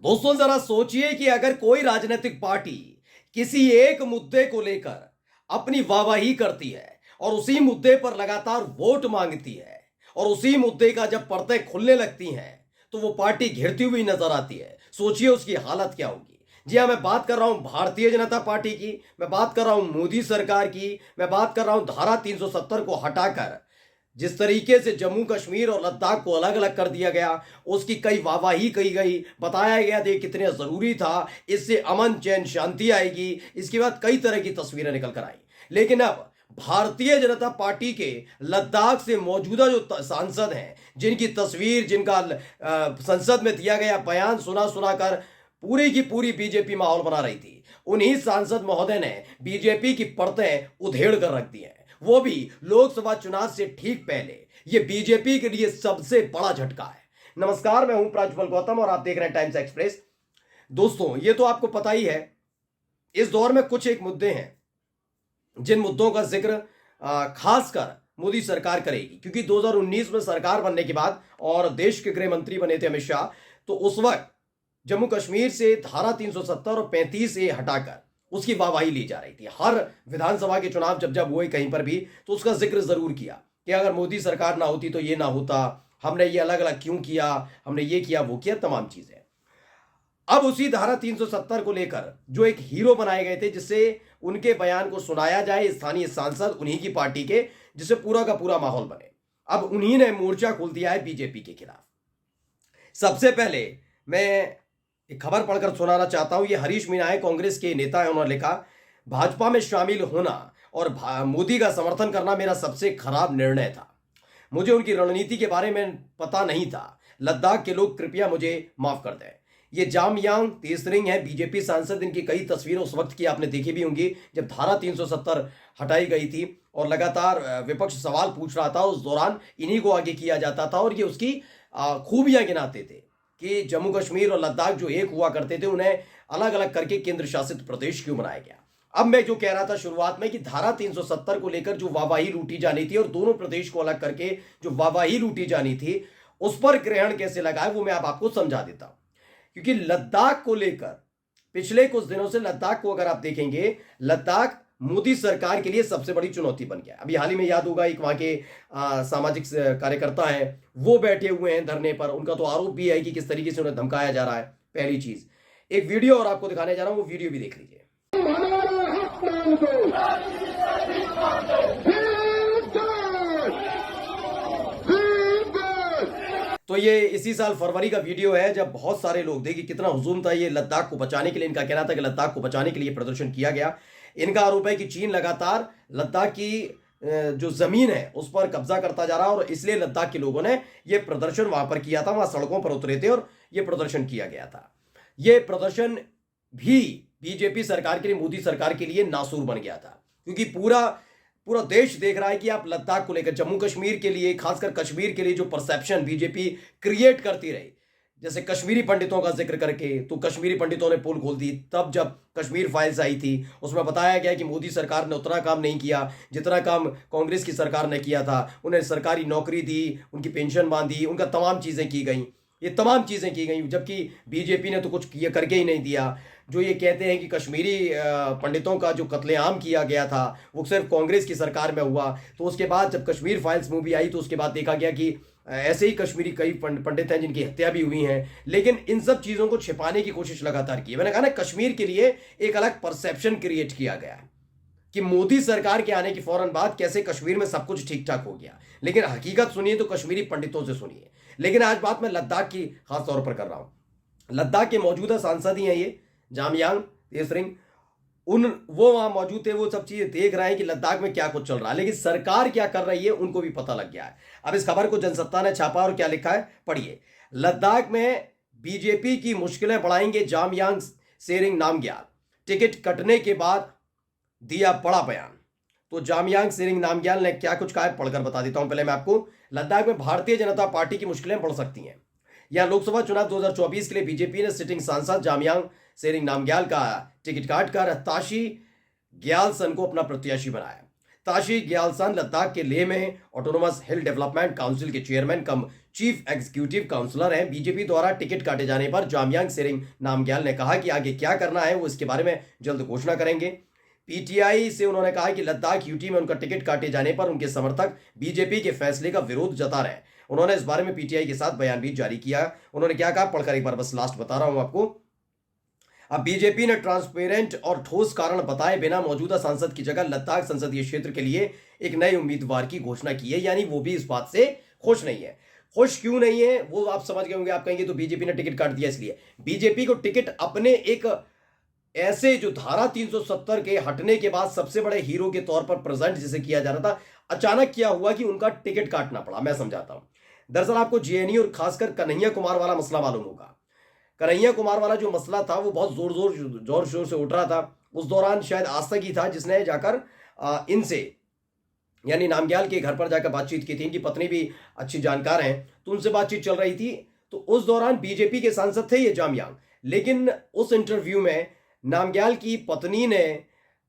दोस्तों जरा सोचिए कि अगर कोई राजनीतिक पार्टी किसी एक मुद्दे को लेकर अपनी वाहवाही करती है और उसी मुद्दे पर लगातार वोट मांगती है और उसी मुद्दे का जब परतें खुलने लगती हैं तो वो पार्टी घिरती हुई नजर आती है। सोचिए उसकी हालत क्या होगी। जी हाँ, मैं बात कर रहा हूं भारतीय जनता पार्टी की, मैं बात कर रहा हूं मोदी सरकार की, मैं बात कर रहा हूं धारा 370 को हटाकर जिस तरीके से जम्मू कश्मीर और लद्दाख को अलग अलग कर दिया गया, उसकी कई वाहवाही कही गई, बताया गया कि कितने जरूरी था, इससे अमन चैन शांति आएगी। इसके बाद कई तरह की तस्वीरें निकल कर आई। लेकिन अब भारतीय जनता पार्टी के लद्दाख से मौजूदा जो सांसद हैं, जिनकी तस्वीर, जिनका संसद में दिया गया बयान सुना सुना कर पूरी की पूरी बीजेपी माहौल बना रही थी, उन्हीं सांसद महोदय ने बीजेपी की परतें उधेड़ कर रख दी हैं, वो भी लोकसभा चुनाव से ठीक पहले। यह बीजेपी के लिए सबसे बड़ा झटका है। नमस्कार, मैं हूं प्राज्वल गौतम और आप देख रहे हैं टाइम्स एक्सप्रेस। दोस्तों, ये तो आपको पता ही है, इस दौर में कुछ एक मुद्दे हैं जिन मुद्दों का जिक्र खासकर मोदी सरकार करेगी, क्योंकि 2019 में सरकार बनने के बाद और देश के गृह मंत्री बने थे अमित शाह, तो उस वक्त जम्मू कश्मीर से धारा 370 और 35 ए हटाकर उसकी वाहवाही ली जा रही थी। हर विधानसभा के चुनाव जब जब हुए कहीं पर भी तो उसका जिक्र जरूर किया कि अगर मोदी सरकार ना होती तो ये ना होता, हमने ये अलग अलग क्यों किया, हमने ये किया वो किया, तमाम चीजें। अब उसी धारा 370 को लेकर जो एक हीरो बनाए गए थे, जिससे उनके बयान को सुनाया जाए स्थानीय सांसद उन्हीं की पार्टी के, जिससे पूरा का पूरा माहौल बने, अब उन्हीं ने मोर्चा खोल दिया है बीजेपी के खिलाफ। सबसे पहले मैं एक खबर पढ़कर सुनाना चाहता हूं। ये हरीश मीणा है, कांग्रेस के नेता है। उन्होंने लिखा, भाजपा में शामिल होना और मोदी का समर्थन करना मेरा सबसे खराब निर्णय था। मुझे उनकी रणनीति के बारे में पता नहीं था। लद्दाख के लोग कृपया मुझे माफ कर दें। ये जामयांग तेसरिंग है, बीजेपी सांसद। इनकी कई तस्वीरें उस वक्त की आपने देखी भी होंगी जब धारा 370 हटाई गई थी और लगातार विपक्ष सवाल पूछ रहा था। उस दौरान इन्हीं को आगे किया जाता था और ये उसकी खूबियां गिनाते थे कि जम्मू कश्मीर और लद्दाख जो एक हुआ करते थे, उन्हें अलग अलग करके केंद्र शासित प्रदेश क्यों बनाया गया। अब मैं जो कह रहा था शुरुआत में कि धारा 370 को लेकर जो वाहवाही लूटी जानी थी और दोनों प्रदेश को अलग करके जो वाहवाही लूटी जानी थी, उस पर ग्रहण कैसे लगाए वो मैं आपको समझा देता हूं। क्योंकि लद्दाख को लेकर पिछले कुछ दिनों से, लद्दाख को अगर आप देखेंगे, लद्दाख मोदी सरकार के लिए सबसे बड़ी चुनौती बन गया। अभी हाल ही में याद होगा, एक वहां के सामाजिक कार्यकर्ता हैं, वो बैठे हुए हैं धरने पर। उनका तो आरोप भी है कि किस तरीके से उन्हें धमकाया जा रहा है। पहली चीज, एक वीडियो और आपको दिखाने जा रहा हूं, वो वीडियो भी देख लीजिए। तो ये इसी साल फरवरी का वीडियो है, जब बहुत सारे लोग, देखिए कितना हुजूम था। ये लद्दाख को बचाने के लिए, इनका कहना था कि लद्दाख को बचाने के लिए प्रदर्शन किया गया। इनका आरोप है कि चीन लगातार लद्दाख की जो जमीन है उस पर कब्जा करता जा रहा है और इसलिए लद्दाख के लोगों ने यह प्रदर्शन वहां पर किया था, वहां सड़कों पर उतरे थे और यह प्रदर्शन किया गया था। यह प्रदर्शन भी बीजेपी सरकार के लिए, मोदी सरकार के लिए नासूर बन गया था, क्योंकि पूरा देश देख रहा है कि आप लद्दाख को लेकर, जम्मू कश्मीर के लिए, खासकर कश्मीर के लिए जो परसेप्शन बीजेपी क्रिएट करती रही, जैसे कश्मीरी पंडितों का जिक्र करके, तो कश्मीरी पंडितों ने पोल खोल दी। तब जब कश्मीर फाइल्स आई थी उसमें बताया गया कि मोदी सरकार ने उतना काम नहीं किया जितना काम कांग्रेस की सरकार ने किया था। उन्हें सरकारी नौकरी दी, उनकी पेंशन बांधी, उनका तमाम चीज़ें की गई, ये तमाम चीज़ें की गई, जबकि बीजेपी ने तो कुछ किया करके ही नहीं दिया। जो ये कहते हैं कि कश्मीरी पंडितों का जो कत्लेआम किया गया था वो सिर्फ कांग्रेस की सरकार में हुआ, तो उसके बाद जब कश्मीर फाइल्स मूवी आई तो उसके बाद देखा गया कि ऐसे ही कश्मीरी कई पंडित हैं जिनकी हत्या भी हुई हैं। लेकिन इन सब चीज़ों को छिपाने की कोशिश लगातार की। मैंने कहा ना, कश्मीर के लिए एक अलग परसेप्शन क्रिएट किया गया है कि मोदी सरकार के आने की फौरन बाद कैसे कश्मीर में सब कुछ ठीक ठाक हो गया। लेकिन हकीकत सुनिए तो कश्मीरी पंडितों से सुनिए। लेकिन आज बात मैं लद्दाख की खास तौर पर कर रहा हूं। लद्दाख के मौजूदा सांसद ही हैं ये जामयांग तेसरिंग। वो वहां मौजूद थे, वो सब चीजें देख रहे हैं कि लद्दाख में क्या कुछ चल रहा है, लेकिन सरकार क्या कर रही है उनको भी पता लग गया है। अब इस खबर को जनसत्ता ने छापा और क्या लिखा है, पढ़िए। लद्दाख में बीजेपी की मुश्किलें बढ़ाएंगे जामयांग सेरिंग नामग्याल, टिकट कटने के बाद दिया बड़ा बयान। तो जामयांग सेरिंग नामग्याल ने क्या कुछ कहा है, पढ़कर बता देता हूं। पहले मैं आपको, लद्दाख में भारतीय जनता पार्टी की मुश्किलें बढ़ सकती हैं। यहां लोकसभा चुनाव 2024 के लिए बीजेपी ने सिटिंग सांसद जामयांग सेरिंग नामग्याल का टिकट काटकर ताशी ग्यालसन को अपना प्रत्याशी बनाया। ताशी ग्यालसन लद्दाख के लेह में ऑटोनोमस हिल डेवलपमेंट काउंसिल के chairman cum chief executive counsellor हैं। बीजेपी द्वारा टिकट काटे जाने पर जामयांग सेरिंग नामग्याल ने कहा कि आगे क्या करना है वो इसके बारे में जल्द घोषणा करेंगे। पीटीआई से उन्होंने कहा कि लद्दाख यूटी में उनका टिकट काटे जाने पर उनके समर्थक बीजेपी के फैसले का विरोध जता रहे हैं। उन्होंने इस बारे में पीटीआई के साथ बयान भी जारी किया। उन्होंने क्या कहा, पढ़कर एक बार बस लास्ट बता रहा हूं आपको। अब बीजेपी ने ट्रांसपेरेंट और ठोस कारण बताए बिना मौजूदा सांसद की जगह लद्दाख संसदीय क्षेत्र के लिए एक नए उम्मीदवार की घोषणा की है, यानी वो भी इस बात से खुश नहीं है। खुश क्यों नहीं है वो आप समझ गए होंगे। आप कहेंगे तो बीजेपी ने टिकट काट दिया इसलिए। बीजेपी को टिकट अपने एक ऐसे जो धारा 370 के हटने के बाद सबसे बड़े हीरो के तौर पर प्रेजेंट जिसे किया जा रहा था, अचानक क्या हुआ कि उनका टिकट काटना पड़ा। मैं समझाता हूं। दरअसल आपको जेएनयू और खासकर कन्हैया कुमार वाला मसला मालूम होगा। कन्हैया कुमार वाला जो मसला था वो बहुत जोर शोर से उठ रहा था। उस दौरान शायद आज तक ही था जिसने जाकर इनसे यानी नामग्याल के घर पर जाकर बातचीत की थी। इनकी पत्नी भी अच्छी जानकार हैं, तो उनसे बातचीत चल रही थी। तो उस दौरान बीजेपी के सांसद थे ये जामयांग, लेकिन उस इंटरव्यू में नामग्याल की पत्नी ने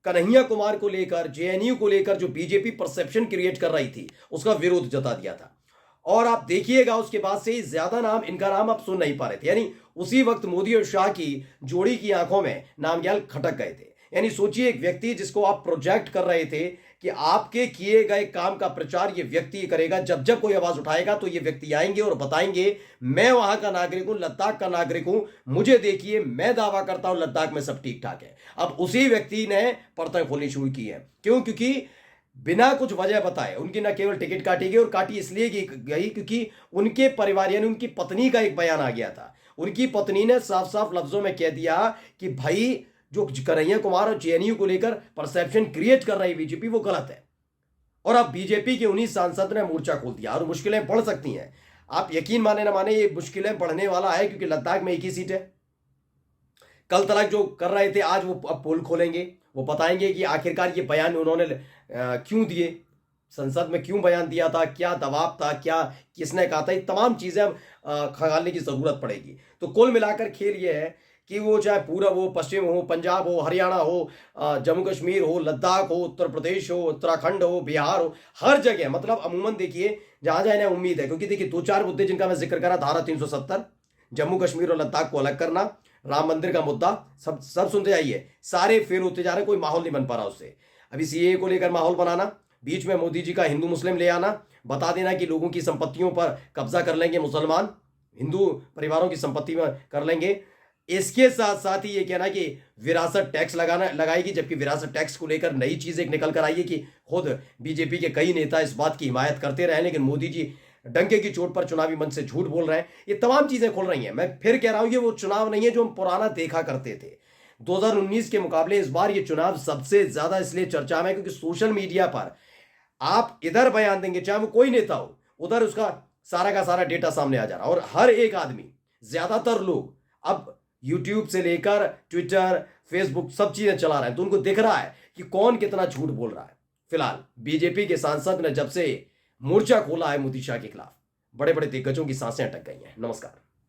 कन्हैया कुमार को लेकर, जेएनयू को लेकर जो बीजेपी परसेप्शन क्रिएट कर रही थी उसका विरोध जता दिया था। और आप देखिएगा उसके बाद से ज्यादा नाम, इनका नाम आप सुन नहीं पा रहे थे। यानी उसी वक्त मोदी और शाह की जोड़ी की आंखों में नामग्याल खटक गए थे। यानी सोचिए, एक व्यक्ति जिसको आप प्रोजेक्ट कर रहे थे कि आपके किए गए काम का प्रचार ये व्यक्ति करेगा, जब जब कोई आवाज उठाएगा तो ये व्यक्ति आएंगे और बताएंगे मैं वहां का नागरिक हूं, लद्दाख का नागरिक हूं, मुझे देखिए, मैं दावा करता हूं लद्दाख में सब ठीक ठाक है। अब उसी व्यक्ति ने परतें खोलनी शुरू की है। क्यों? क्योंकि बिना कुछ वजह बताए उनकी न केवल टिकट काटी गई, और काटी इसलिए गई क्योंकि उनके परिवार यानी उनकी पत्नी का एक बयान आ गया था। उनकी पत्नी ने साफ साफ लफ्जों में कह दिया कि भाई जो कन्हैया कुमार और जेएनयू को लेकर परसेप्शन क्रिएट कर रही बीजेपी वो गलत है। और अब बीजेपी के उन्हीं सांसद ने मोर्चा खोल दिया और मुश्किलें बढ़ सकती हैं। आप यकीन माने ना माने, ये मुश्किलें बढ़ने वाला है क्योंकि लद्दाख में एक ही सीट है। कल तक जो कर रहे थे आज वो अब पोल खोलेंगे, वो बताएंगे कि आखिरकार ये बयान उन्होंने क्यों दिए, संसद में क्यों बयान दिया था, क्या दबाव था, क्या किसने कहा था, ये तमाम चीजें अब खंगालने की जरूरत पड़ेगी। तो कुल मिलाकर खेल ये है कि वो चाहे पूरब हो, पश्चिम हो, पंजाब हो, हरियाणा हो, जम्मू कश्मीर हो, लद्दाख हो, उत्तर प्रदेश हो, उत्तराखंड हो, बिहार हो, हर जगह मतलब अमूमन देखिए जहां जहां इन्हें उम्मीद है, क्योंकि देखिए दो चार मुद्दे जिनका मैं जिक्र करा, धारा 370, जम्मू कश्मीर और लद्दाख को अलग करना, राम मंदिर का मुद्दा, सब सुनते जाइए, सारे फेल होते जा रहे, कोई माहौल नहीं बन पा रहा उससे। अभी सीएए को लेकर माहौल बनाना, बीच में मोदी जी का हिंदू मुस्लिम ले आना, बता देना कि लोगों की संपत्तियों पर कब्जा कर लेंगे मुसलमान, हिंदू परिवारों की संपत्ति में कर लेंगे। इसके साथ साथ ही ये कहना कि विरासत टैक्स लगाएगी, जबकि विरासत टैक्स को लेकर नई चीज एक निकल कर आई है कि खुद बीजेपी के कई नेता इस बात की हिमायत करते रहे, लेकिन मोदी जी डंके की चोट पर चुनावी मंच से झूठ बोल रहे हैं। ये तमाम चीजें खुल रही हैं। मैं फिर कह रहा हूं, ये वो चुनाव नहीं है जो हम पुराना देखा करते थे। 2019 के मुकाबले इस बार ये चुनाव सबसे ज्यादा इसलिए चर्चा में है क्योंकि सोशल मीडिया पर आप इधर बयान देंगे, चाहे वो कोई नेता हो, उधर उसका सारा का सारा डेटा सामने आ जा रहा है। और हर एक आदमी, ज्यादातर लोग अब यूट्यूब से लेकर ट्विटर, फेसबुक सब चीजें चला रहे हैं, तो उनको दिख रहा है कि कौन कितना झूठ बोल रहा है। फिलहाल बीजेपी के सांसद ने जब से मोर्चा खोला है मोदी शाह के खिलाफ, बड़े बड़े दिग्गजों की सांसें अटक गई हैं। नमस्कार।